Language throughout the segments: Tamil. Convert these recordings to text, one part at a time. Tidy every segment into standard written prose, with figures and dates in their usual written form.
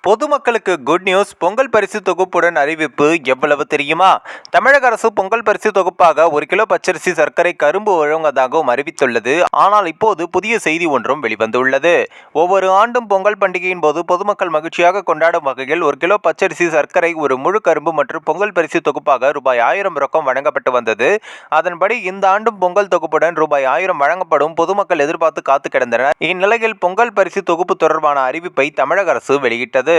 பொதுமக்களுக்கு குட் நியூஸ். பொங்கல் பரிசு தொகுப்புடன் அறிவிப்பு. எவ்வளவு தெரியுமா? தமிழக அரசு பொங்கல் பரிசு தொகுப்பாக 1 கிலோ பச்சரிசி, சர்க்கரை, கரும்பு வழங்குவதாகவும் அறிவித்துள்ளது. ஆனால் இப்போது புதிய செய்தி ஒன்றும் வெளிவந்துள்ளது. ஒவ்வொரு ஆண்டும் பொங்கல் பண்டிகையின் போது பொதுமக்கள் மகிழ்ச்சியாக கொண்டாடும் வகையில் 1 கிலோ பச்சரிசி, சர்க்கரை, ஒரு முழு கரும்பு மற்றும் பொங்கல் பரிசு தொகுப்பாக ரூபாய் 1000 ரொக்கம் வழங்கப்பட்டு வந்தது. அதன்படி இந்த ஆண்டும் பொங்கல் தொகுப்புடன் ரூபாய் 1000 வழங்கப்படும். பொதுமக்கள் எதிர்பார்த்து காத்து கிடந்தனர். இந்நிலையில் பொங்கல் பரிசு தொகுப்பு தொடர்பான அறிவிப்பை தமிழக அரசு வெளியிட்டது.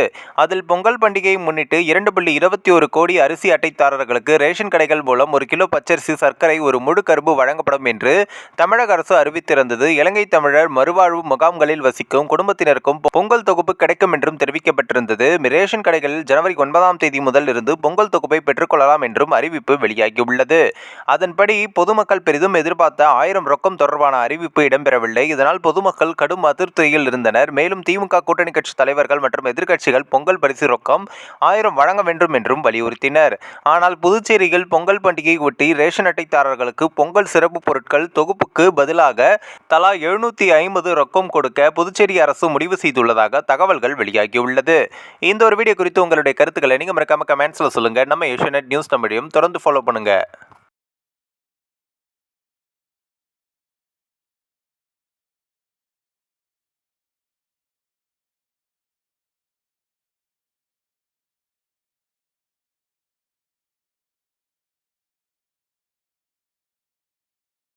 அதில் பொங்கல் பண்டிகையை முன்னிட்டு 2.21 கோடி அரிசி அட்டைதாரர்களுக்கு ரேஷன் கடைகள் மூலம் 1 கிலோ பச்சரிசி, சர்க்கரை, ஒரு முழு கரும்பு வழங்கப்படும் என்று தமிழக அரசு அறிவித்திருந்தது. இலங்கை தமிழர் மறுவாழ்வு முகாம்களில் வசிக்கும் குடும்பத்தினருக்கும் பொங்கல் தொகுப்பு கிடைக்கும் என்றும் தெரிவிக்கப்பட்டிருந்தது. ரேஷன் கடைகளில் ஜனவரி 9ஆம் தேதி முதல் இருந்து பொங்கல் தொகுப்பை பெற்றுக்கொள்ளலாம் என்றும் அறிவிப்பு வெளியாகியுள்ளது. அதன்படி பொதுமக்கள் பெரிதும் எதிர்பார்த்த 1000 ரொக்கம் தொடர்பான அறிவிப்பு இடம்பெறவில்லை. இதனால் பொதுமக்கள் கடும் அதிருப்தியில் இருந்தனர். மேலும் திமுக கூட்டணி கட்சி தலைவர்கள் மற்றும் எதிர்க்கட்சிகள் பொங்கல் பரிசு ரொக்கம் 1000 வழங்க வேண்டும் என்றும் வலியுறுத்தினர். ஆனால் புதுச்சேரியில் பொங்கல் பண்டிகையை ஒட்டி ரேஷன் அட்டைதாரர்களுக்கு பொங்கல் சிறப்பு பொருட்கள் தொகுப்புக்கு பதிலாக தலா 750 ரொக்கம் கொடுக்க புதுச்சேரி அரசு முடிவு செய்துள்ளதாக தகவல்கள் வெளியாகியுள்ளது. இந்த ஒரு வீடியோ குறித்து உங்களுடைய கருத்துக்களை நீங்க மறக்காம கமெண்ட்ஸ்ல சொல்லுங்க. நம்ம ஏஷியநெட் நியூஸ் தமிழையும் தொடர்ந்து ஃபாலோ பண்ணுங்க.